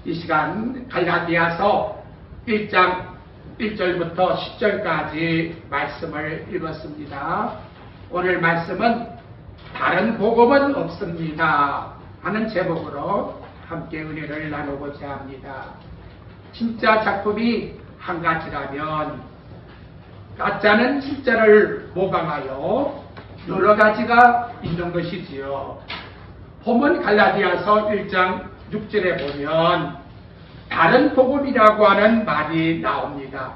이 시간 갈라디아서 1장 1절부터 10절까지 말씀을 읽었습니다. 오늘 말씀은 다른 복음은 없습니다 하는 제목으로 함께 은혜를 나누고자 합니다. 진짜 작품이 한 가지라면 가짜는 진짜를 모방하여 여러 가지가 있는 것이지요. 본문 갈라디아서 1장 6절에 보면 다른 복음이라고 하는 말이 나옵니다.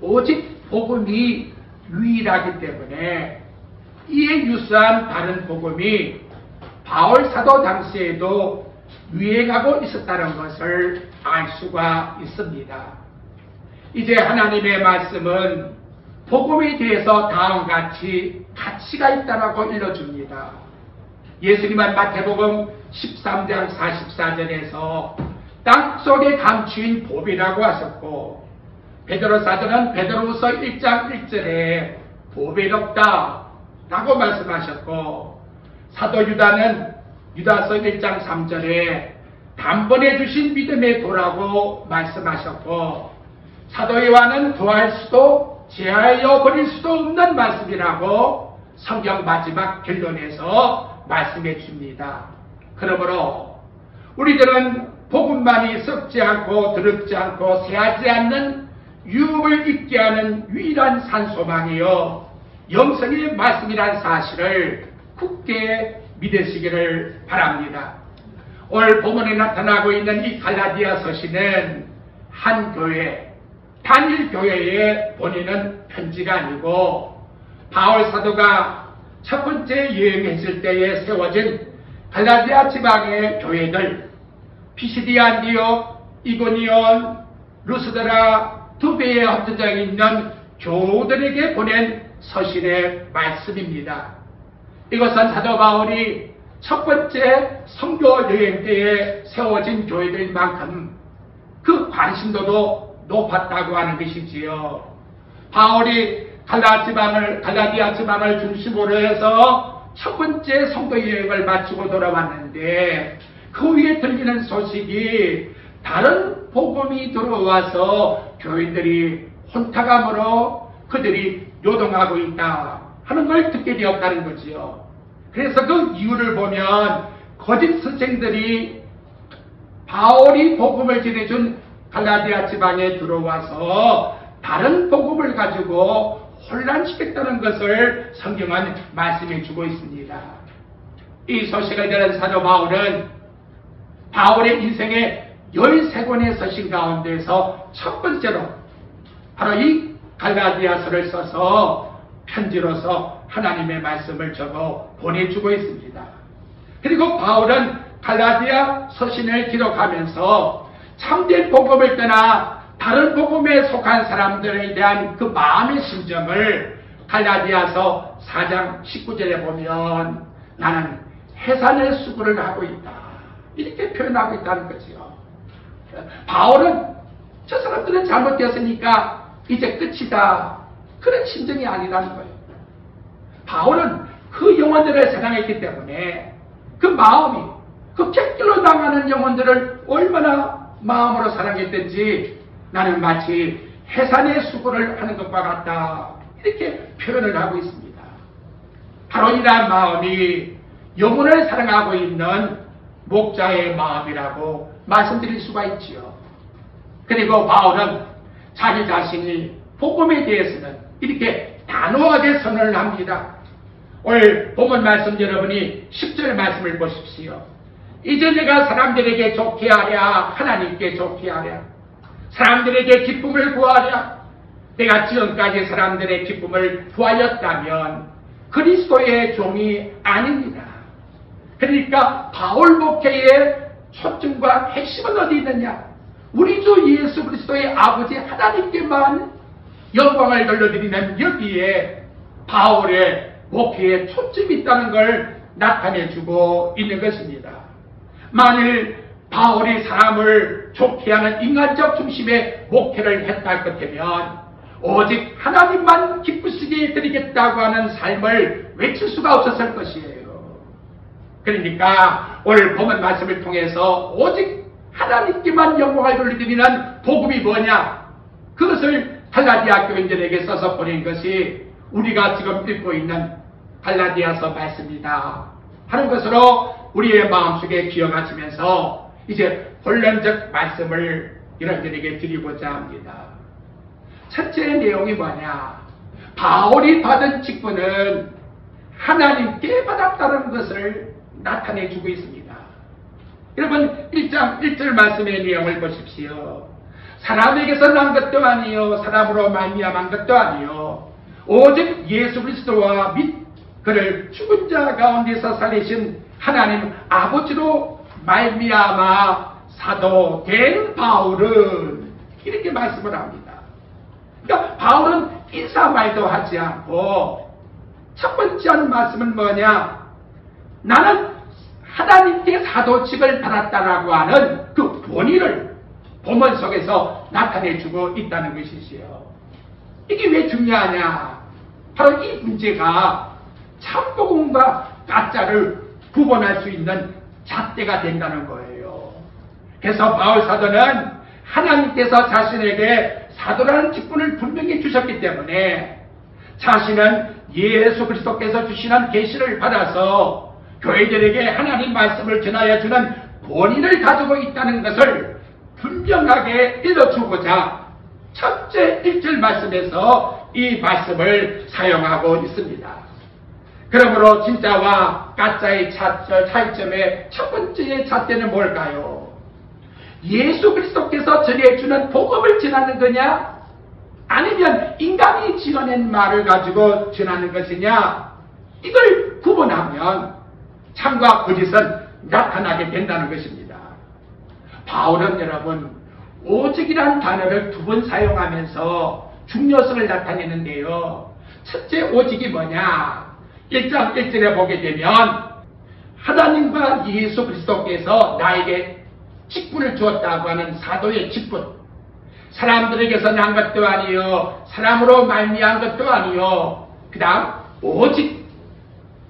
오직 복음이 유일하기 때문에 이에 유사한 다른 복음이 바울 사도 당시에도 유행하고 있었다는 것을 알 수가 있습니다. 이제 하나님의 말씀은 복음에 대해서 다음과 같이 가치가 있다고 일러줍니다. 예수님은 마태복음 13장 44절에서 땅속에 감추인 법이라고 하셨고, 베드로사도는 베드로후서 1장 1절에 법이 없다 라고 말씀하셨고, 사도 유다는 유다서 1장 3절에 단번에 주신 믿음의 도라고 말씀하셨고, 사도 요한은 더할 수도 제하여 버릴 수도 없는 말씀이라고 성경 마지막 결론에서 말씀해 줍니다. 그러므로 우리들은 복음만이 썩지 않고 더럽지 않고 새하지 않는 유업을 있게 하는 유일한 산소망이요 영성의 말씀이란 사실을 굳게 믿으시기를 바랍니다. 오늘 본문에 나타나고 있는 이 갈라디아 서신은 한 교회, 단일 교회에 보내는 편지가 아니고 바울 사도가 첫 번째 여행했을 때에 세워진 갈라디아 지방의 교회들, 피시디아, 안디옥, 이고니온, 루스드라, 두베에 흩어져 있는 교우들에게 보낸 서신의 말씀입니다. 이것은 사도 바울이 첫 번째 선교 여행 때에 세워진 교회들인 만큼 그 관심도도 높았다고 하는 것이지요. 바울이 갈라디아 지방을 중심으로 해서 첫 번째 선교 여행을 마치고 돌아왔는데, 그 위에 들리는 소식이 다른 복음이 들어와서 교인들이 혼탁함으로 그들이 요동하고 있다 하는 걸 듣게 되었다는 거지요. 그래서 그 이유를 보면 거짓 스승들이 바울이 복음을 전해준 갈라디아 지방에 들어와서 다른 복음을 가지고 혼란시켰다는 것을 성경은 말씀해 주고 있습니다. 이 소식을 들은 사도 바울은 바울의 인생의 13권의 서신 가운데서 첫 번째로 바로 이 갈라디아서를 써서 편지로서 하나님의 말씀을 적어 보내주고 있습니다. 그리고 바울은 갈라디아 서신을 기록하면서 참된 복음을 떠나 다른 복음에 속한 사람들에 대한 그 마음의 심정을 갈라디아서 4장 19절에 보면 나는 해산의 수고를 하고 있다 이렇게 표현하고 있다는 거지요. 바울은 저 사람들은 잘못되었으니까 이제 끝이다 그런 심정이 아니라는 거예요. 바울은 그 영혼들을 사랑했기 때문에 그 마음이 그 객길로 나가는 영혼들을 얼마나 마음으로 사랑했든지 나는 마치 해산의 수고를 하는 것과 같다 이렇게 표현을 하고 있습니다. 바로 이러한 마음이 영혼을 사랑하고 있는 목자의 마음이라고 말씀드릴 수가 있지요. 그리고 바울은 자기 자신이 복음에 대해서는 이렇게 단호하게 선언을 합니다. 오늘 본문 말씀 여러분이 10절 말씀을 보십시오. 이제 내가 사람들에게 좋게 하랴 하나님께 좋게 하랴 사람들에게 기쁨을 구하랴. 내가 지금까지 사람들의 기쁨을 구하였다면 그리스도의 종이 아닙니다. 그러니까 바울 목회의 초점과 핵심은 어디 있느냐? 우리 주 예수 그리스도의 아버지 하나님께만 영광을 돌려드리는 여기에 바울의 목회에 초점이 있다는 걸 나타내주고 있는 것입니다. 만일 바울이 사람을 좋게 하는 인간적 중심의 목회를 했다 같으면 오직 하나님만 기쁘시게 드리겠다고 하는 삶을 외칠 수가 없었을 것이에요. 그러니까 오늘 본문 말씀을 통해서 오직 하나님께만 영광을 돌리는 복음이 뭐냐? 그것을 갈라디아 교인들에게 써서 보낸 것이 우리가 지금 읽고 있는 갈라디아서 말씀이다 하는 것으로 우리의 마음속에 기억하시면서 이제 본론적 말씀을 여러분들에게 드리고자 합니다. 첫째 내용이 뭐냐? 바울이 받은 직분은 하나님께 받았다는 것을 나타내 주고 있습니다. 여러분 1장 1절 말씀의 내용을 보십시오. 사람에게서 난 것도 아니요 사람으로 말미암은 것도 아니요 오직 예수 그리스도와 및 그를 죽은 자 가운데서 살리신 하나님 아버지로 말미암아 사도 된 바울은 이렇게 말씀을 합니다. 그러니까 바울은 인사 말도 하지 않고 첫 번째 하는 말씀은 뭐냐? 나는 하나님께 사도직을 받았다라고 하는 그 본의를 본문 속에서 나타내주고 있다는 것이지요. 이게 왜 중요하냐? 바로 이 문제가 참복음과 가짜를 구분할 수 있는 잣대가 된다는 거예요. 그래서 바울 사도는 하나님께서 자신에게 사도라는 직분을 분명히 주셨기 때문에 자신은 예수 그리스도께서 주시는 계시를 받아서 교회들에게 하나님 말씀을 전하여 주는 본인을 가지고 있다는 것을 분명하게 일러주고자 첫째 1절 말씀에서 이 말씀을 사용하고 있습니다. 그러므로 진짜와 가짜의 차이점의 첫 번째 잣대는 뭘까요? 예수 그리스도께서 전해주는 복음을 전하는 거냐? 아니면 인간이 지어낸 말을 가지고 전하는 것이냐? 이걸 구분하면 참과 거짓은 나타나게 된다는 것입니다. 바울은 여러분 오직이라는 단어를 두 번 사용하면서 중요성을 나타내는데요. 첫째 오직이 뭐냐? 1장 1절에 보게 되면 하나님과 예수 그리스도께서 나에게 직분을 주었다고 하는 사도의 직분, 사람들에게서 난 것도 아니요 사람으로 말미암은 것도 아니요 그 다음 오직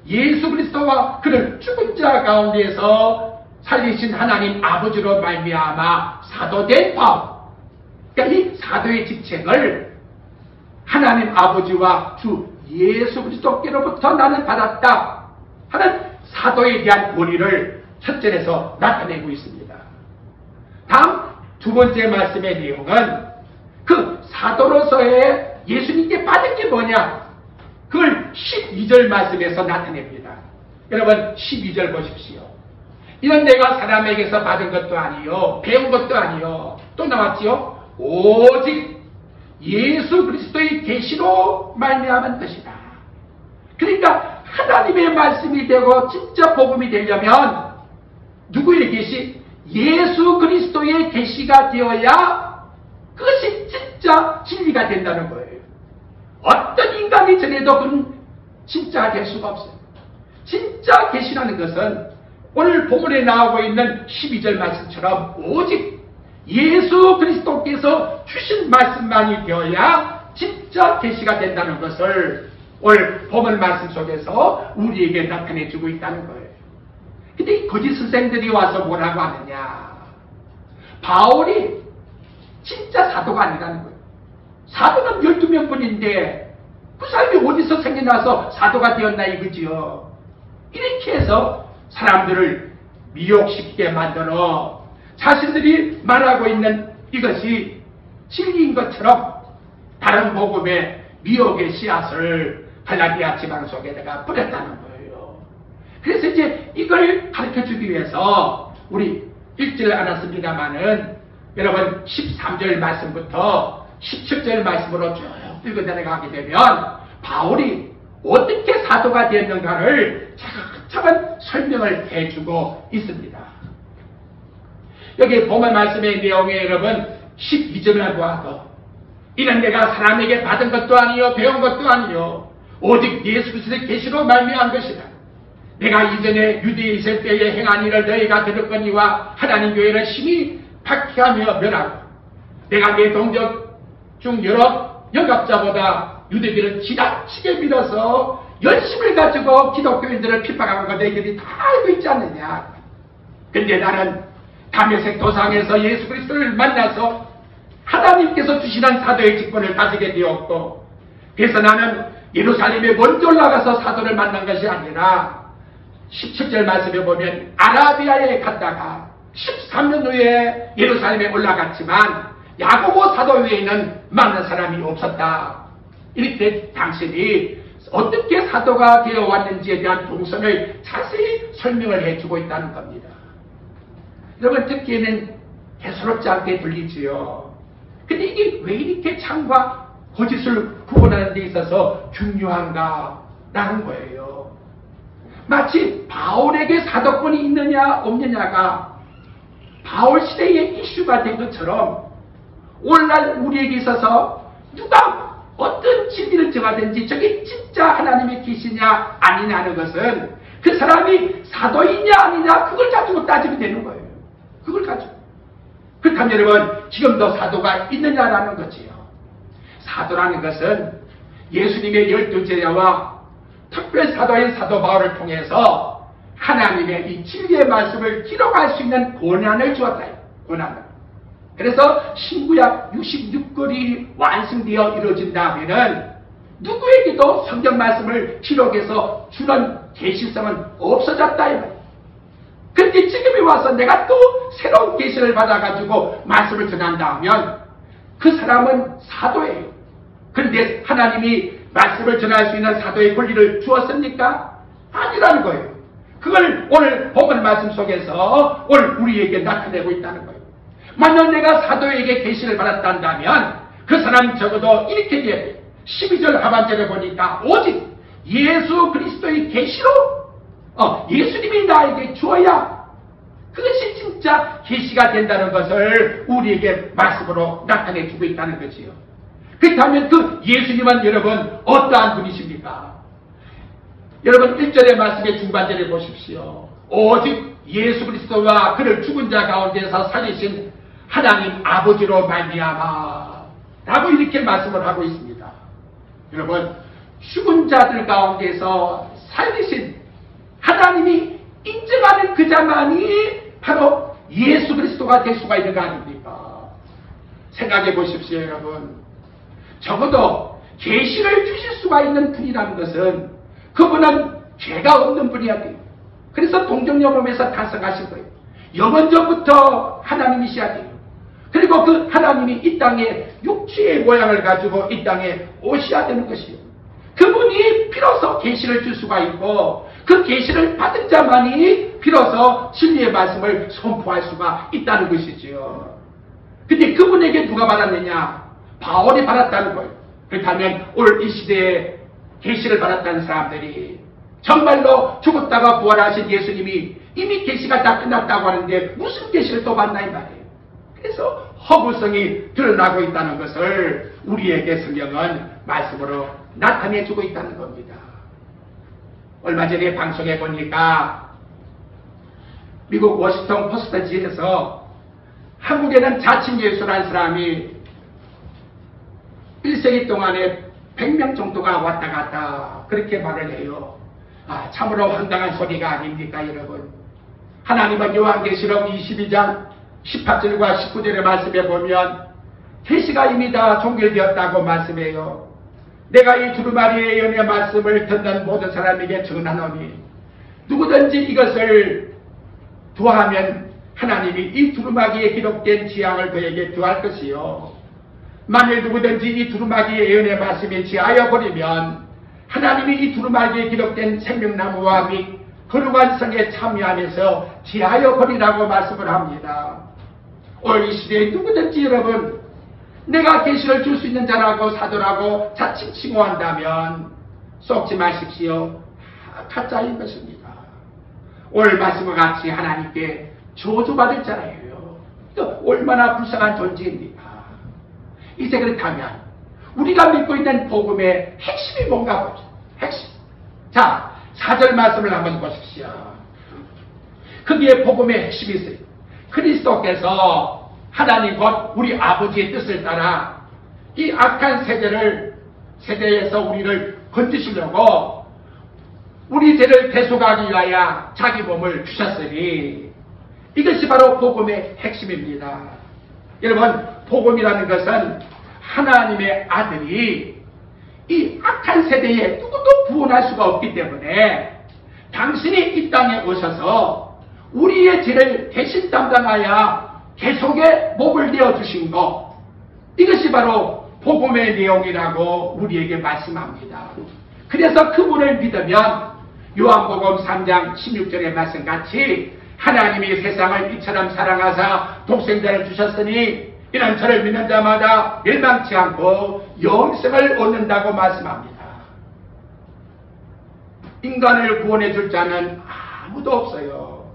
예수 그리스도와 그를 죽은 자 가운데서 살리신 하나님 아버지로 말미암아 사도된 바울. 그러니까 이 사도의 직책을 하나님 아버지와 주 예수 그리스도께로부터 나는 받았다 하는 사도에 대한 권위를 첫 절에서 나타내고 있습니다. 다음 두 번째 말씀의 내용은 그 사도로서의 예수님께 받은 게 뭐냐? 그걸 12절 말씀에서 나타냅니다. 여러분 12절 보십시오. 이는 내가 사람에게서 받은 것도 아니요 배운 것도 아니요 또 나왔지요? 오직 예수 그리스도의 계시로 말미암은 것이다. 그러니까 하나님의 말씀이 되고 진짜 복음이 되려면 누구의 계시? 예수 그리스도의 계시가 되어야 그것이 진짜 진리가 된다는 거예요. 어떤 인간이 전해도 그건 진짜가 될 수가 없어요. 진짜 계시라는 것은 오늘 본문에 나오고 있는 12절 말씀처럼 오직 예수 그리스도께서 주신 말씀만이 되어야 진짜 계시가 된다는 것을 오늘 본문 말씀 속에서 우리에게 나타내주고 있다는 거예요. 근데 이 거짓 선생들이 와서 뭐라고 하느냐? 바울이 진짜 사도가 아니라는 거예요. 사도는 12명 뿐인데 그 사람이 어디서 생겨나서 사도가 되었나 이거지요. 이렇게 해서 사람들을 미혹시키게 만들어 자신들이 말하고 있는 이것이 진리인 것처럼 다른 복음의 미혹의 씨앗을 갈라디아 지방 속에다가 뿌렸다는 거예요. 그래서 이제 이걸 가르쳐주기 위해서 우리 읽지를 않았습니다마는 여러분 13절 말씀부터 17절 말씀으로 쭉 읽어 내려가게 되면 바울이 어떻게 사도가 되었는가를 차근차근 설명을 해주고 있습니다. 여기 본문 말씀의 내용에 여러분 12절을 보아도 이는 내가 사람에게 받은 것도 아니요 배운 것도 아니요 오직 예수 그리스도의 계시로 말미암은 것이다. 내가 이전에 유대에 있을 때에 행한 일을 너희가 들었거니와 하나님 교회를 심히 박해하며 멸하고 내가 내 동족 중 여러 영갑자보다 유대인들을 지나치게 믿어서 열심을 가지고 기독교인들을 핍박하는 거 너희들이 다 알고 있지 않느냐. 근데 나는 다메섹 도상에서 예수 그리스도를 만나서 하나님께서 주시는 사도의 직분을 가지게 되었고, 그래서 나는 예루살렘에 먼저 올라가서 사도를 만난 것이 아니라 17절 말씀에 보면 아라비아에 갔다가 13년 후에 예루살렘에 올라갔지만 야고보 사도 외에는 만난 사람이 없었다. 이렇게 당신이 어떻게 사도가 되어 왔는지에 대한 동선을 자세히 설명을 해주고 있다는 겁니다. 여러분, 듣기에는 대수롭지 않게 들리지요. 근데 이게 왜 이렇게 참과 거짓을 구분하는 데 있어서 중요한가라는 거예요. 마치 바울에게 사도권이 있느냐 없느냐가 바울 시대의 이슈가 된 것처럼 오늘날 우리에게 있어서 누가 어떤 진리를 정하든지 저게 진짜 하나님의 계시냐 아니냐는 것은 그 사람이 사도이냐 아니냐 그걸 가지고 따지면 되는 거예요. 그걸 가지고. 그렇다면 여러분, 지금도 사도가 있느냐라는 거지요. 사도라는 것은 예수님의 12제자와 특별 사도인 사도 바울을 통해서 하나님의 이 진리의 말씀을 기록할 수 있는 권한을 주었다. 권한을. 그래서 신구약 66권이 완성되어 이루어진다면은 누구에게도 성경 말씀을 기록해서 주는 계시성은 없어졌다 이 말이에요. 그런데 지금에 와서 내가 또 새로운 계시를 받아가지고 말씀을 전한다 하면 그 사람은 사도예요. 그런데 하나님이 말씀을 전할 수 있는 사도의 권리를 주었습니까? 아니라는 거예요. 그걸 오늘 본문 말씀 속에서 오늘 우리에게 나타내고 있다는 거예요. 만약 내가 사도에게 계시를 받았다면 그 사람 적어도 이렇게 돼요. 12절 하반절에 보니까 오직 예수 그리스도의 계시로 예수님이 나에게 주어야 그것이 진짜 계시가 된다는 것을 우리에게 말씀으로 나타내 주고 있다는 거지요. 그렇다면 그 예수님은 여러분 어떠한 분이십니까? 여러분 1절의 말씀의 중반절에 보십시오. 오직 예수 그리스도와 그를 죽은 자 가운데서 살리신 하나님 아버지로 말미암아 라고 이렇게 말씀을 하고 있습니다. 여러분, 죽은 자들 가운데서 살리신 하나님이 인정하는 그 자만이 바로 예수 그리스도가 될 수가 있는 거 아닙니까? 생각해 보십시오. 여러분, 적어도 계시를 주실 수가 있는 분이라는 것은 그분은 죄가 없는 분이어야 돼요. 그래서 동정여몸에서 탄생하신 거예요. 영원전부터 하나님이셔야 돼요. 그리고 그 하나님이 이 땅에 육체의 모양을 가지고 이 땅에 오셔야 되는 것이요. 그분이 비로소 계시를 줄 수가 있고 그 계시를 받은 자만이 비로소 진리의 말씀을 선포할 수가 있다는 것이지요. 근데 그분에게 누가 받았느냐? 바울이 받았다는 거예요. 그렇다면 오늘 이 시대에 계시를 받았다는 사람들이 정말로 죽었다가 부활하신 예수님이 이미 계시가 다 끝났다고 하는데 무슨 계시를 또 받나 이 말이에요. 그래서 허구성이 드러나고 있다는 것을 우리에게 성경은 말씀으로 나타내주고 있다는 겁니다. 얼마 전에 방송에 보니까 미국 워싱턴 포스트지에서 한국에는 자칭예수라는 사람이 1세기 동안에 100명 정도가 왔다 갔다 그렇게 말을 해요. 참으로 황당한 소리가 아닙니까 여러분. 하나님은 요한계시록 22장 18절과 19절의 말씀에 보면 계시가 이미 다 종결되었다고 말씀해요. 내가 이 두루마리의 연의 말씀을 듣는 모든 사람에게 전하노니 누구든지 이것을 두하면 하나님이 이 두루마기에 기록된 지향을 그에게 두할 것이요. 만일 누구든지 이 두루마기의 예언의 말씀에 지하여 버리면 하나님이 이 두루마기에 기록된 생명나무와 및 거룩한 성에 참여하면서 지하여 버리라고 말씀을 합니다. 오늘 이 시대에 누구든지 여러분 내가 계시를 줄 수 있는 자라고 사도라고 자칭 칭호한다면 속지 마십시오. 가짜인 것입니다. 오늘 말씀과 같이 하나님께 저주받을 자라예요. 또 얼마나 불쌍한 존재입니까? 이제 그렇다면 우리가 믿고 있는 복음의 핵심이 뭔가 보죠. 핵심. 자, 4절 말씀을 한번 보십시오. 거기에 복음의 핵심이 있어요. 그리스도께서 하나님 곧 우리 아버지의 뜻을 따라 이 악한 세대에서 우리를 건지시려고 우리 죄를 대속하기 위하여 자기 몸을 주셨으니 이것이 바로 복음의 핵심입니다. 여러분, 복음이라는 것은 하나님의 아들이 이 악한 세대에 누구도 구원할 수가 없기 때문에 당신이 이 땅에 오셔서 우리의 죄를 대신 담당하여 계속의 목을 내어주신 것, 이것이 바로 복음의 내용이라고 우리에게 말씀합니다. 그래서 그분을 믿으면 요한복음 3장 16절의 말씀같이 하나님이 세상을 이처럼 사랑하사 독생자를 주셨으니 이는 저를 믿는 자마다 멸망치 않고 영생을 얻는다고 말씀합니다. 인간을 구원해 줄 자는 아무도 없어요.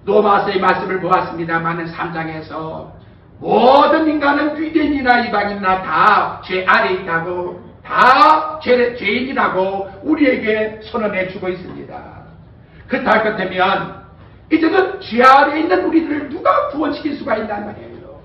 로마서의 말씀을 보았습니다만 3장에서 모든 인간은 유대인이나 이방인이나 다 죄 아래 있다고, 다 죄인이라고 우리에게 선언해 주고 있습니다. 그렇다 할 것 같으면 이제는 죄 아래 있는 우리들을 누가 구원시킬 수가 있단 말이에요.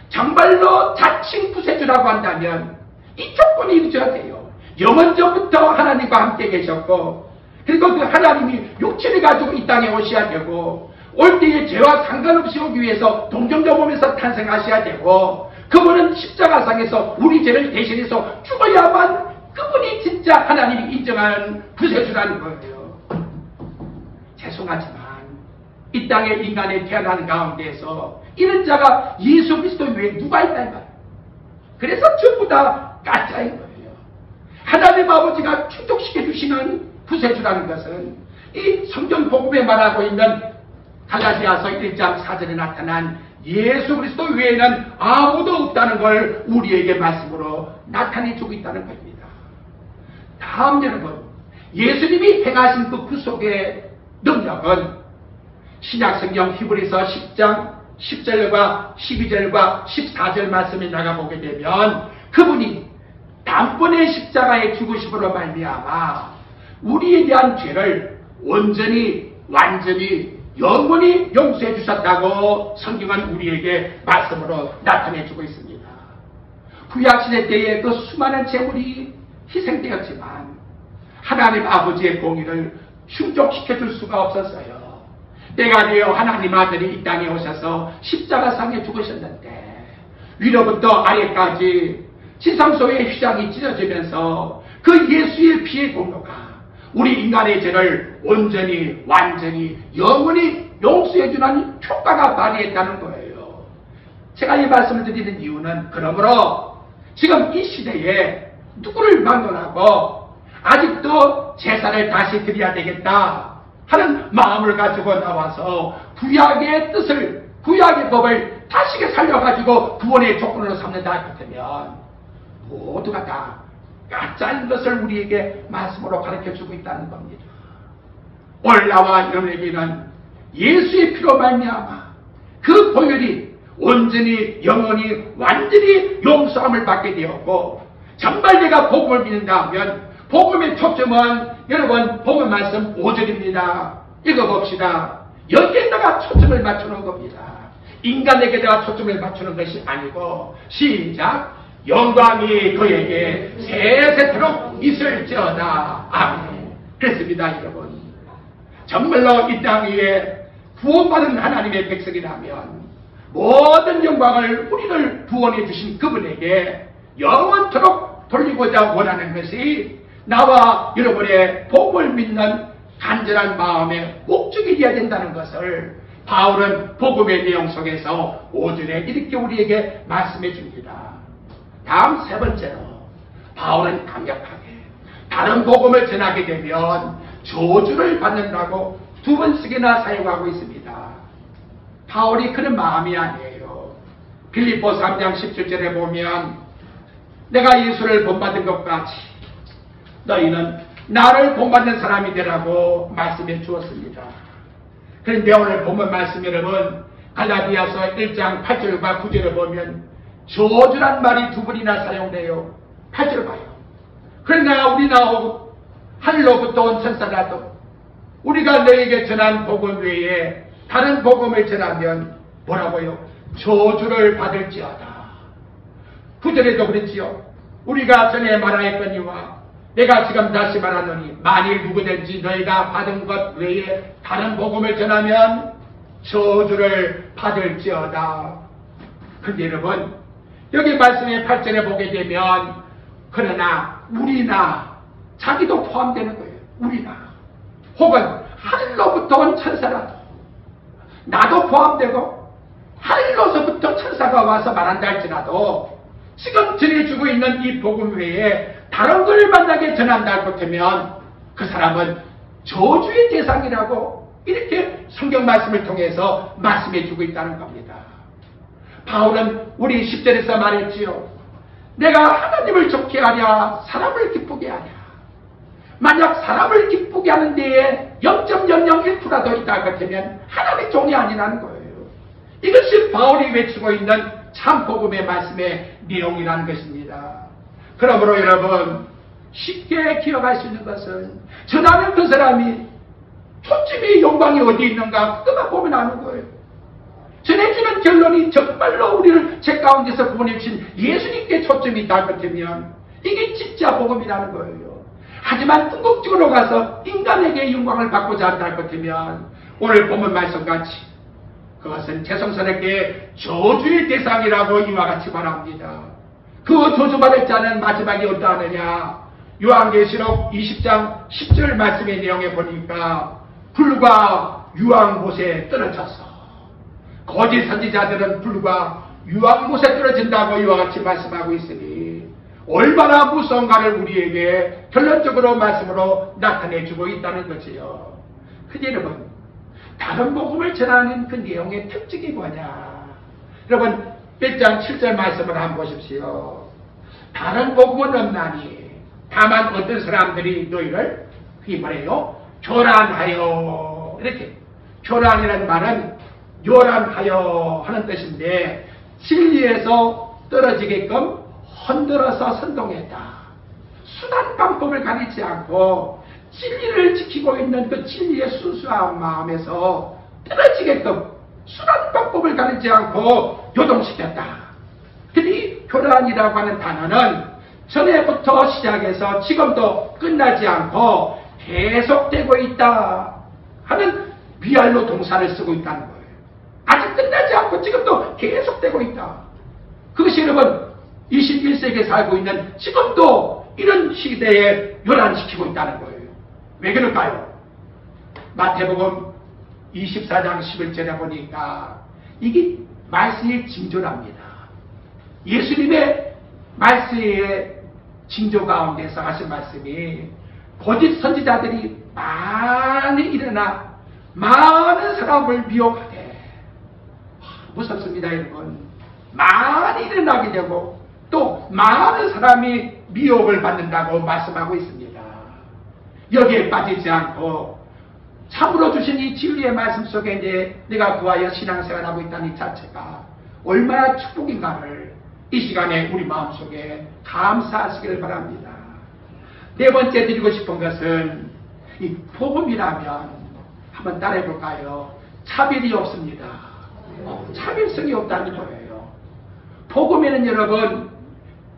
정말로 자칭 구세주라고 한다면 이 조건이 이루어져야 돼요. 영원전부터 하나님과 함께 계셨고, 그리고 그 하나님이 육체를 가지고 이 땅에 오셔야 되고, 올 때에 죄와 상관없이 오기 위해서 동정자 몸에서 탄생하셔야 되고, 그분은 십자가상에서 우리 죄를 대신해서 죽어야만 그분이 진짜 하나님이 인정하는 구세주라는 거예요. 죄송하지만 이 땅에 인간이 태어난 가운데에서 이런 자가 예수 그리스도 외에 누가 있다 이 말이에요. 그래서 전부 다 가짜인 거예요. 하나님 아버지가 충족시켜 주시는 구세주라는 것은 이 성경 복음에 말하고 있는 갈라디아서 1장 4절에 나타난 예수 그리스도 외에는 아무도 없다는 걸 우리에게 말씀으로 나타내 주고 있다는 겁니다. 다음 여러분, 예수님이 행하신 그 구속의 능력은 신약성경 히브리서 10장 10절과 12절과 14절 말씀에 나가보게 되면 그분이 단번에 십자가에 죽으심으로 말미암아 우리에 대한 죄를 온전히 완전히 영원히 용서해 주셨다고 성경은 우리에게 말씀으로 나타내 주고 있습니다. 구약시대 때에 그 수많은 재물이 희생되었지만 하나님 아버지의 공의를 충족시켜 줄 수가 없었어요. 때가 되어 하나님 아들이 이 땅에 오셔서 십자가상에 죽으셨는데 위로부터 아래까지 지상소의 휘장이 찢어지면서 그 예수의 피의 공로가 우리 인간의 죄를 온전히 완전히 영원히 용서해주는 효과가 발휘했다는 거예요. 제가 이 말씀을 드리는 이유는 그러므로 지금 이 시대에 누구를 막론하고 아직도 제사를 다시 드려야 되겠다 하는 마음을 가지고 나와서 구약의 뜻을, 구약의 법을 다시 살려가지고 구원의 조건으로 삼는다 같으면 모두가 다 가짜인 것을 우리에게 말씀으로 가르쳐주고 있다는 겁니다. 오늘 나와 여러분에게는 예수의 피로 말미암아 그 보혈이 온전히 영원히 완전히 용서함을 받게 되었고, 정말 내가 복음을 믿는다 하면 복음의 초점은 여러분 복음 말씀 5절입니다. 읽어봅시다. 여기에다가 초점을 맞추는 겁니다. 인간에게다가 초점을 맞추는 것이 아니고, 시작. 영광이 그에게 세세토록 있을지어다. 아멘. 그렇습니다, 여러분. 정말로 이 땅 위에 구원받은 하나님의 백성이라면 모든 영광을 우리를 구원해 주신 그분에게 영원토록 돌리고자 원하는 것이 나와 여러분의 복음을 믿는 간절한 마음의 목적이 되어야 된다는 것을 바울은 복음의 내용 속에서 5절에 이렇게 우리에게 말씀해 줍니다. 다음 세 번째로 바울은 강력하게 다른 복음을 전하게 되면 저주를 받는다고 2번씩이나 사용하고 있습니다. 바울이 그런 마음이 아니에요. 빌립보 3장 17절에 보면 내가 예수를 본받은 것 같이 너희는 나를 본받는 사람이 되라고 말씀해 주었습니다. 그런데 오늘 본문 말씀 여러분 갈라디아서 1장 8절과 9절에 보면 저주란 말이 2번이나 사용돼요. 8절 봐요. 그러나 우리나 하늘로부터 온 천사라도 우리가 너에게 전한 복음 외에 다른 복음을 전하면 뭐라고요? 저주를 받을지어다. 9절에도 그랬지요. 우리가 전에 말하였거니와 내가 지금 다시 말하노니 만일 누구든지 너희가 받은 것 외에 다른 복음을 전하면 저주를 받을지어다. 근데 여러분, 여기 말씀의 8절에 보게 되면 그러나 우리나, 자기도 포함되는 거예요. 우리나 혹은 하늘로부터 온 천사라도, 나도 포함되고 하늘로서부터 천사가 와서 말한다 할지라도 지금 전해주고 있는 이 복음 외에 다른 걸 만나게 전한다 그렇다면 그 사람은 저주의 대상이라고 이렇게 성경 말씀을 통해서 말씀해 주고 있다는 겁니다. 바울은 우리 10절에서 말했지요. 내가 하나님을 좋게 하랴 사람을 기쁘게 하랴. 만약 사람을 기쁘게 하는 데에 0.001%라도 있다 그렇다면 하나님의 종이 아니라는 거예요. 이것이 바울이 외치고 있는 참 복음의 말씀의 내용이라는 것입니다. 그러므로 여러분, 쉽게 기억할 수 있는 것은 전하는 그 사람이 초점이 영광이 어디 있는가 그것만 보면 아는 거예요. 전해주는 결론이 정말로 우리를 죄 가운데서 구원해 주신 예수님께 초점이 있다 그렇다면 이게 진짜 복음이라는 거예요. 하지만 궁극적으로 가서 인간에게 영광을 받고자 한다 그렇다면 오늘 본문 말씀같이 그것은 재성스럽게 저주의 대상이라고 이와 같이 말합니다. 그 저주받을 자는 마지막에 어떠하느냐. 요한계시록 20장 10절 말씀의 내용에 보니까 불과 유황못에 떨어져서, 거짓 선지자들은 불과 유황못에 떨어진다고 이와 같이 말씀하고 있으니 얼마나 무서운가를 우리에게 결론적으로 말씀으로 나타내주고 있다는 거지요. 근데 여러분, 다른 복음을 전하는 그 내용의 특징이 뭐냐. 여러분 1장 7절 말씀을 한번 보십시오. 다른 복음은 없나니 다만 어떤 사람들이 너희를 그게 뭐래요? 교란하여. 이렇게 교란이라는 말은 요란하여 하는 뜻인데 진리에서 떨어지게끔 흔들어서 선동했다. 순한 방법을 가리지 않고 진리를 지키고 있는 그 진리의 순수한 마음에서 떨어지게끔 순한 방법을 가리지 않고 요동시켰다. 근데 이 교란이라고 하는 단어는 전에부터 시작해서 지금도 끝나지 않고 계속되고 있다 하는 위알로 동사를 쓰고 있다는 거예요. 아직 끝나지 않고 지금도 계속되고 있다. 그것이 여러분 21세기에 살고 있는 지금도 이런 시대에 요란시키고 있다는 거예요. 왜 그럴까요? 마태복음 24장 11절에 보니까 이게 말씀의 징조랍니다. 예수님의 말씀의 징조 가운데서 하신 말씀이 거짓 선지자들이 많이 일어나 많은 사람을 미혹하되, 무섭습니다 여러분. 많이 일어나게 되고 또 많은 사람이 미혹을 받는다고 말씀하고 있습니다. 여기에 빠지지 않고 참으로 주신 이 진리의 말씀 속에 이제 내가 구하여 신앙생활하고 있다는 이 자체가 얼마나 축복인가를 이 시간에 우리 마음속에 감사하시기를 바랍니다. 네 번째 드리고 싶은 것은 이 복음이라면 한번 따라해 볼까요? 차별이 없습니다. 차별성이 없다는 거예요. 복음에는 여러분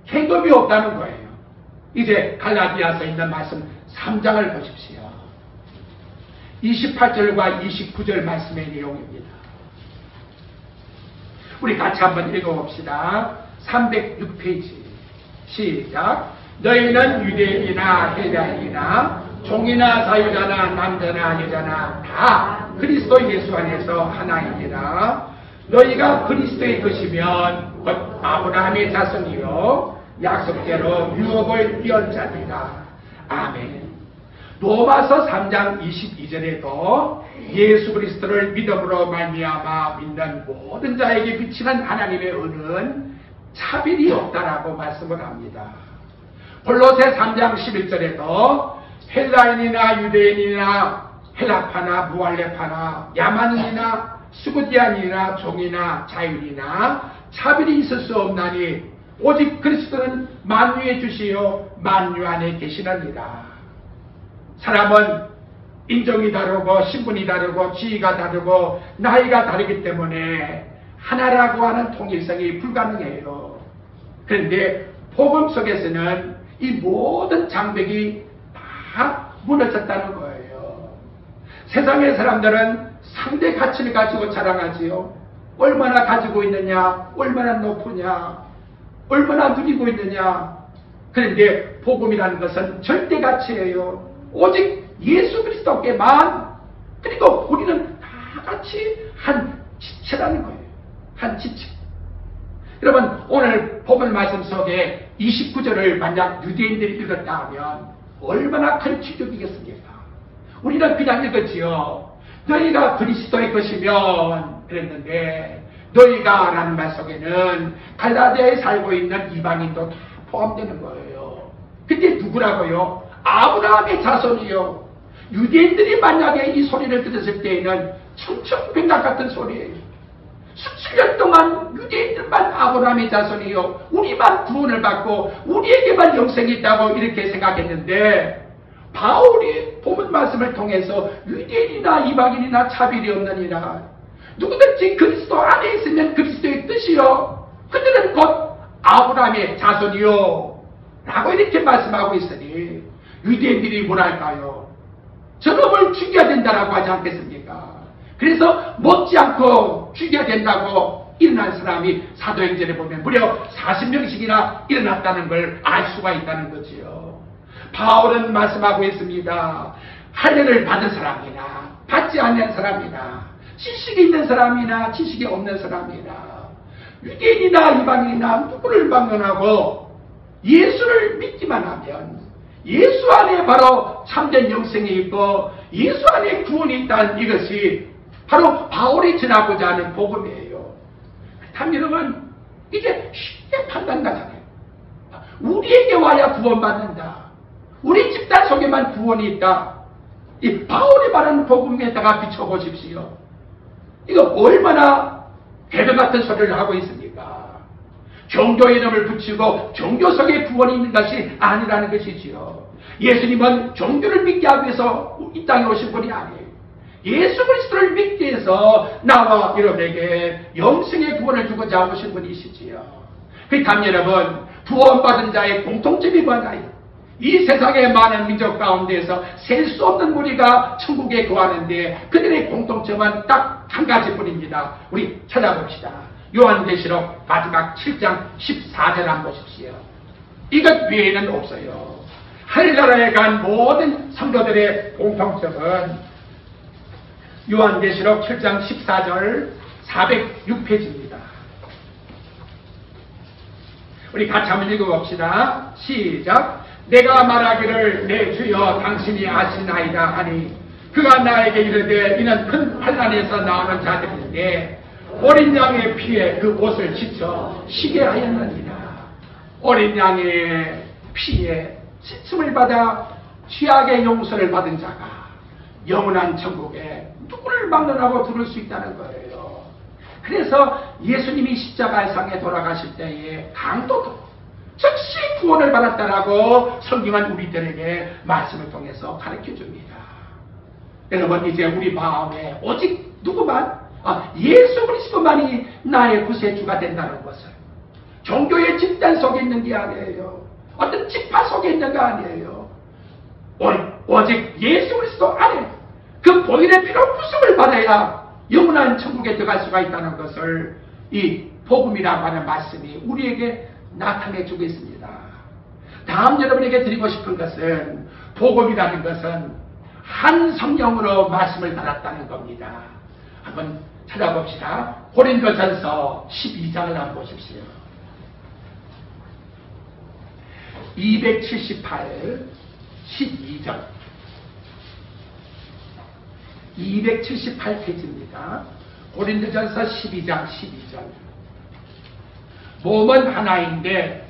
계급이 없다는 거예요. 이제 갈라디아서에 있는 말씀 3장을 보십시오. 28절과 29절 말씀의 내용입니다. 우리 같이 한번 읽어봅시다. 306페이지 시작. 너희는 유대인이나 헬라인이나 종이나 자유자나 남자나 여자나 다 그리스도 예수 안에서 하나이니라. 너희가 그리스도의 것이면 곧 아브라함의 자손이요 약속대로 유업을 이은 자니라. 아멘. 로마서 3장 22절에도 예수 그리스도를 믿음으로 말미암아 믿는 모든 자에게 비치는 하나님의 은은 차별이 없다라고 말씀을 합니다. 골로새 3장 11절에도 헬라인이나 유대인이나 헬라파나 무할레파나 야만인이나 수구디안이나 종이나 자율이나 차별이 있을 수 없나니 오직 그리스도는 만유의 주시요 만유 안에 계시느니라. 사람은 인종이 다르고 신분이 다르고 지위가 다르고 나이가 다르기 때문에 하나라고 하는 통일성이 불가능해요. 그런데 복음 속에서는 이 모든 장벽이 다 무너졌다는 거예요. 세상의 사람들은 상대 가치를 가지고 자랑하지요. 얼마나 가지고 있느냐, 얼마나 높으냐, 얼마나 누리고 있느냐. 그런데 복음이라는 것은 절대 가치예요. 오직 예수 그리스도께만, 그리고 우리는 다 같이 한 지체라는 거예요. 한 지체. 여러분, 오늘 복음 말씀 속에 29절을 만약 유대인들이 읽었다 하면 얼마나 큰 충격이겠습니까? 우리는 그냥 읽었지요. 너희가 그리스도의 것이면 그랬는데, 너희가 라는 말 속에는 갈라디아에 살고 있는 이방인도 다 포함되는 거예요. 근데 누구라고요? 아브라함의 자손이요. 유대인들이 만약에 이 소리를 들었을 때에는 천천백낙 같은 소리예요. 수천 년 동안 유대인들만 아브라함의 자손이요, 우리만 구원을 받고 우리에게만 영생이 있다고 이렇게 생각했는데, 바울이 본문 말씀을 통해서 유대인이나 이방인이나 차별이 없느니라, 누구든지 그리스도 안에 있으면 그리스도의 뜻이요, 그들은 곧 아브라함의 자손이요 라고 이렇게 말씀하고 있으니, 유대인들이 뭐랄까요? 저놈을 죽여야 된다라고 하지 않겠습니까? 그래서 못지않고 죽여야 된다고 일어난 사람이 사도행전에 보면 무려 40명씩이나 일어났다는 걸 알 수가 있다는 거지요. 바울은 말씀하고 있습니다. 할례를 받은 사람이나 받지 않는 사람이나 지식이 있는 사람이나 지식이 없는 사람이나 유대인이나 이방인이나 누구를 방문하고 예수를 믿기만 하면 예수 안에 바로 참된 영생이 있고 예수 안에 구원이 있다는 이것이 바로 바울이 전하고자 하는 복음이에요. 그렇다면 여러분, 이게 쉽게 판단가잖아요. 우리에게 와야 구원받는다, 우리 집단 속에만 구원이 있다, 이 바울이 말하는 복음에다가 비춰보십시오. 이거 얼마나 개벽 같은 소리를 하고 있습니까? 종교 이름을 붙이고 종교 속에 구원이 있는 것이 아니라는 것이지요. 예수님은 종교를 믿게 하기 위해서 이 땅에 오신 분이 아니에요. 예수 그리스도를 믿기 위해서 나와 여러분에게 영생의 구원을 주고자 오신 분이시지요. 그렇다면 여러분, 구원받은 자의 공통점이 뭐냐요? 이 세상의 많은 민족 가운데에서 셀 수 없는 무리가 천국에 거하는데 그들의 공통점은 딱 한 가지뿐입니다. 우리 찾아봅시다. 요한계시록 마지막 7장 14절 한번 보십시오. 이것 외에는 없어요. 하늘나라에 간 모든 성도들의 공통점은 요한계시록 7장 14절 406페이지입니다. 우리 같이 한번 읽어봅시다. 시작. 내가 말하기를 내 주여 당신이 아시나이다 하니 그가 나에게 이르되 이는 큰 환난에서 나오는 자들인데 어린 양의 피에 그 옷을 찢어 시게 하였느니라. 어린 양의 피에 찢음을 받아 죄악의 용서를 받은 자가 영원한 천국에 누구를 막론하고 들을 수 있다는 거예요. 그래서 예수님이 십자가상에 돌아가실 때에 강도도 즉시 구원을 받았다라고 성경은 우리들에게 말씀을 통해서 가르쳐줍니다. 여러분, 이제 우리 마음에 오직 누구만? 예수 그리스도만이 나의 구세주가 된다는 것을, 종교의 집단 속에 있는 게 아니에요. 어떤 지파 속에 있는 게 아니에요. 오직 예수 그리스도 안에 그 보혈의 피로 구속을 받아야 영원한 천국에 들어갈 수가 있다는 것을 이 복음이라고 하는 말씀이 우리에게 나타내 주고 있습니다. 다음 여러분에게 드리고 싶은 것은, 복음이라는 것은 한 성령으로 말씀을 달았다는 겁니다. 한번 찾아봅시다. 고린도전서 12장을 한번 보십시오. 278 12절 278페이지입니다. 고린도전서 12장 12절. 몸은 하나인데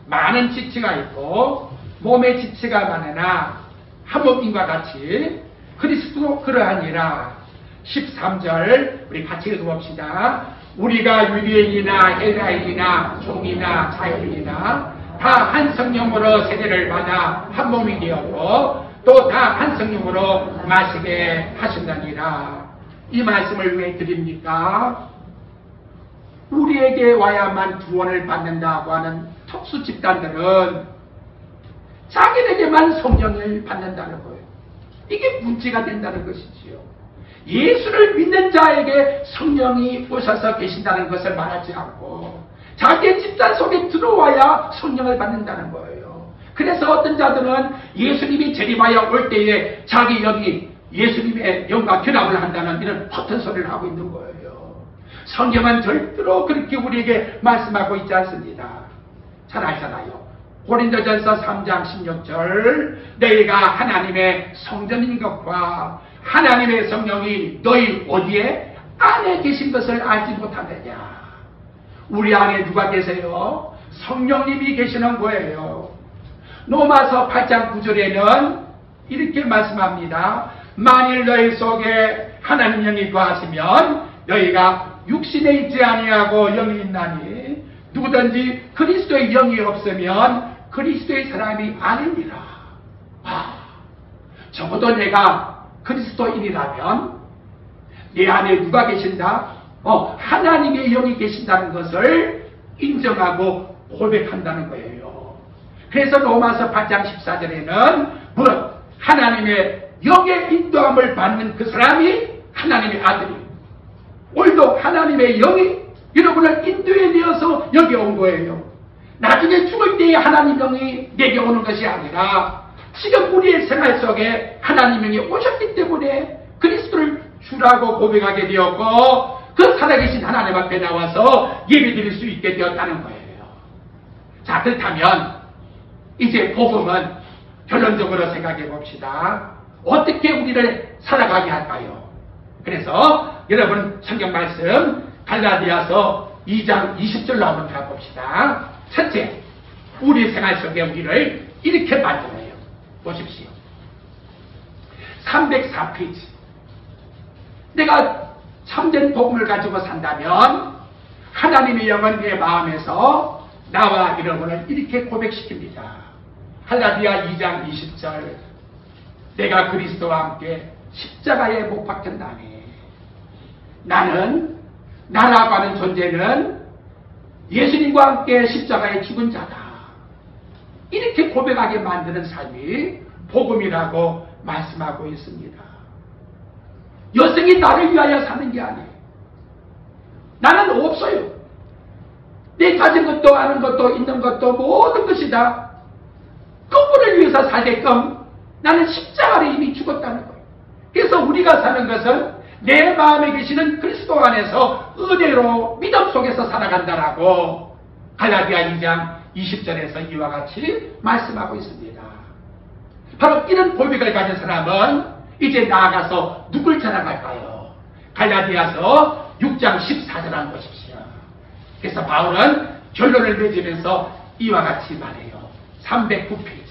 많은 지체가 있고 몸의 지체가 많으나 한 몸인과 같이 그리스도도 그러하니라. 13절 우리 같이 읽어봅시다. 우리가 유대인이나 헬라인이나 종이나 자유인이나 다 한 성령으로 세례를 받아 한 몸이 되었고 또 다 한 성령으로 마시게 하신다니라. 이 말씀을 왜 드립니까? 우리에게 와야만 구원을 받는다고 하는 특수 집단들은 자기에게만 성령을 받는다는 거예요. 이게 문제가 된다는 것이지요. 예수를 믿는 자에게 성령이 오셔서 계신다는 것을 말하지 않고 자기의 집단 속에 들어와야 성령을 받는다는 거예요. 그래서 어떤 자들은 예수님이 재림하여 올 때에 자기 영이 예수님의 영과 결합을 한다는 이런 허튼 소리를 하고 있는 거예요. 성경은 절대로 그렇게 우리에게 말씀하고 있지 않습니다. 잘 알잖아요. 고린도전서 3장 16절 너희가 하나님의 성전인 것과 하나님의 성령이 너희 어디에? 안에 계신 것을 알지 못하느냐. 우리 안에 누가 계세요? 성령님이 계시는 거예요. 로마서 8장 9절에는 이렇게 말씀합니다. 만일 너희 속에 하나님 영이 거하시면 너희가 육신에 있지 아니하고 영이 있나니 누구든지 그리스도의 영이 없으면 그리스도의 사람이 아닙니다. 적어도 내가 그리스도인이라면 내 안에 누가 계신다? 하나님의 영이 계신다는 것을 인정하고 고백한다는 거예요. 그래서 로마서 8장 14절에는 무릇 하나님의 영의 인도함을 받는 그 사람이 하나님의 아들이, 오늘도 하나님의 영이 여러분을 인도해 내어서 여기 온 거예요. 나중에 죽을 때에 하나님 영이 내게 오는 것이 아니라 지금 우리의 생활 속에 하나님 영이 오셨기 때문에 그리스도를 주라고 고백하게 되었고 그 살아계신 하나님 앞에 나와서 예배드릴 수 있게 되었다는 거예요. 자, 그렇다면 이제 복음은 결론적으로 생각해 봅시다. 어떻게 우리를 살아가게 할까요? 그래서 여러분 성경 말씀 갈라디아서 2장 20절로 한번 가봅시다. 첫째, 우리 생활 속에 우리를 이렇게 만들어요. 보십시오. 304페이지. 내가 참된 복음을 가지고 산다면 하나님의 영은 내 마음에서 나와 여러분을 이렇게 고백시킵니다. 갈라디아 2장 20절. 내가 그리스도와 함께 십자가에 못 박혔나니 나라고 하는 존재는 예수님과 함께 십자가에 죽은 자다. 이렇게 고백하게 만드는 삶이 복음이라고 말씀하고 있습니다. 여성이 나를 위하여 사는 게 아니에요. 나는 없어요. 내 가진 것도 아는 것도 있는 것도 모든 것이 다 그분을 위해서 살게끔 나는 십자가로 이미 죽었다는 거예요. 그래서 우리가 사는 것은 내 마음에 계시는 그리스도 안에서 은혜로 믿음 속에서 살아간다라고 갈라디아 2장 20절에서 이와 같이 말씀하고 있습니다. 바로 이런 고백을 가진 사람은 이제 나아가서 누굴 자랑할까요? 갈라디아서 6장 14절 한번 보십시오. 그래서 바울은 결론을 맺으면서 이와 같이 말해요. 309페이지.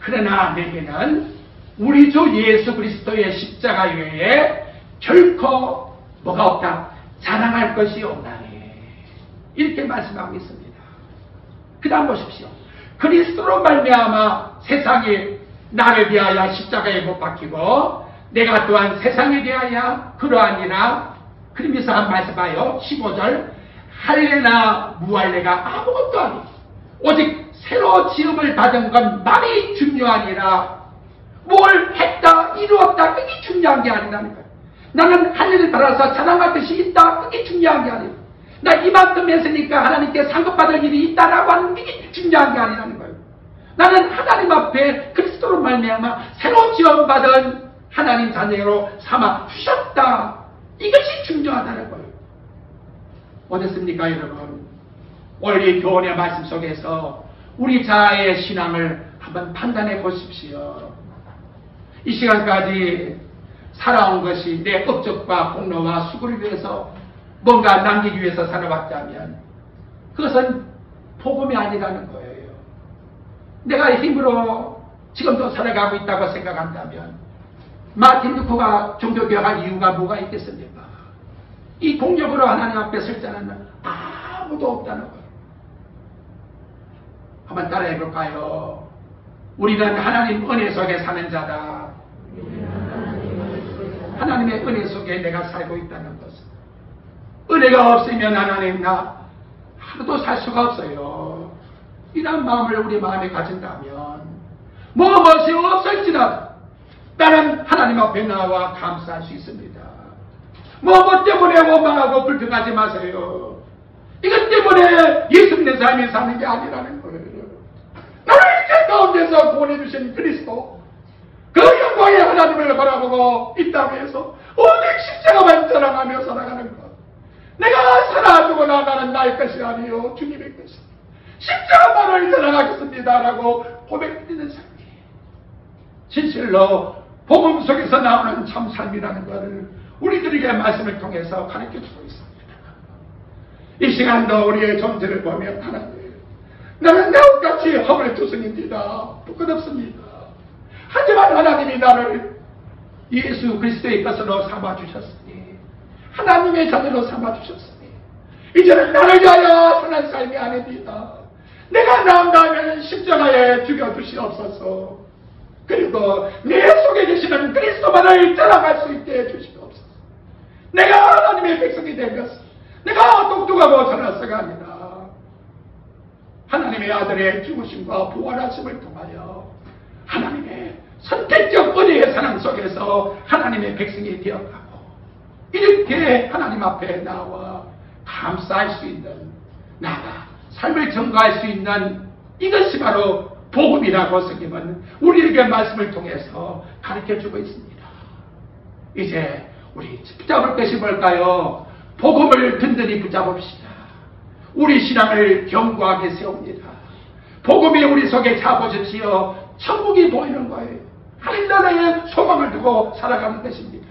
그러나 내게는 우리 주 예수 그리스도의 십자가 외에 결코 뭐가 없다? 자랑할 것이 없나니. 이렇게 말씀하고 있습니다. 그 다음 보십시오. 그리스도로 말미암아 세상이 나를 위하여 십자가에 못 박히고 내가 또한 세상에 대하여 그러하니라. 그러면서 한 말씀 봐요. 15절. 할례나 무할례가 아무것도 아니고 오직 새로 지음을 받은 건 말이 중요하니라. 뭘 했다 이루었다 그게 중요한 게 아니라는 거예요. 나는 할례를 받아서 자랑할 것이 있다 그게 중요한 게 아니에요. 나 이만큼 했으니까 하나님께 상급받을 일이 있다라고 하는 게 중요한 게 아니라는 거예요. 나는 하나님 앞에 그리스도로 말미암아 새로 지원받은 하나님 자녀로 삼아 주셨다. 이것이 중요하다는 거예요. 어떻습니까 여러분? 오늘 이 교훈의 말씀 속에서 우리 자아의 신앙을 한번 판단해 보십시오. 이 시간까지 살아온 것이 내 업적과 공로와 수고를 위해서 뭔가 남기기 위해서 살아왔다면 그것은 복음이 아니라는 거예요. 내가 힘으로 지금도 살아가고 있다고 생각한다면 마틴 루터가 종교개혁할 이유가 뭐가 있겠습니까? 이 공력으로 하나님 앞에 설 자는 아무도 없다는 거예요. 한번 따라해 볼까요? 우리는 하나님 은혜 속에 사는 자다. 하나님의 은혜 속에 내가 살고 있다는 것은 은혜가 없으면 하나님 나 하루도 살 수가 없어요. 이런 마음을 우리 마음에 가진다면 무엇이 없을지라도 나는 하나님 앞에 나와 감사할 수 있습니다. 뭐 때문에 원망하고 불평하지 마세요. 이것 때문에 예수 믿는 삶이 사는 게 아니라는 거예요. 나를 이렇게 가운데서 구원해 주신 그리스도, 그 영광의 하나님을 바라보고 이 땅에서 오직 십자가만 자랑하며 살아가는 것. 내가 살아두거나 나는 나의 것이 아니요 주님의 것이. 십자가만을 자랑하겠습니다 라고 고백드리는 삶이에요. 진실로 복음 속에서 나오는 참 삶이라는 것을 우리들에게 말씀을 통해서 가르쳐주고 있습니다. 이 시간도 우리의 존재를 보며 하나님, 나는 나같이 허물 투성입니다. 부끄럽습니다. 하지만 하나님이 나를 예수 그리스도의 것으로 삼아주셨으니, 하나님의 자녀로 삼아주셨으니, 이제는 나를 위하여 선한 삶이 아닙니다. 내가 나온다면 십자가에 죽여주시옵소서. 그리고 내 속에 계시는 그리스도만을 자랑할 수 있게 해주시옵소서. 내가 하나님의 백성이 된 것은 내가 똑똑하고 선한 자가 아니라 하나님의 아들의 죽으심과 부활하심을 통하여 하나님의 선택적 은혜의 사랑 속에서 하나님의 백성이 되어가고, 이렇게 하나님 앞에 나와 감사할 수 있는, 나가 삶을 증거할 수 있는 이것이 바로 복음이라고 성경은 우리에게 말씀을 통해서 가르쳐주고 있습니다. 이제 우리 붙잡을 것이 뭘까요? 복음을 든든히 붙잡읍시다. 우리 신앙을 견고하게 세웁니다. 복음이 우리 속에 잡아주시어 천국이 보이는 거예요. 하늘나라에 소망을 두고 살아가는 것입니다.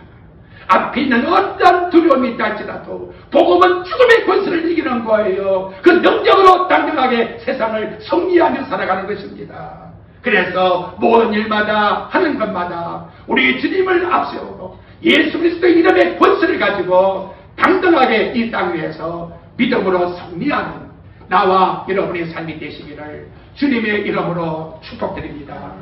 앞에 있는 어떤 두려움이 있다 할지라도 복음은 죽음의 권세를 이기는 거예요. 그 능력으로 당당하게 세상을 승리하며 살아가는 것입니다. 그래서 모든 일마다 하는 것마다 우리 주님을 앞세우고 예수 그리스도의 이름의 권세를 가지고 당당하게 이 땅 위에서 믿음으로 승리하는 나와 여러분의 삶이 되시기를 주님의 이름으로 축복드립니다.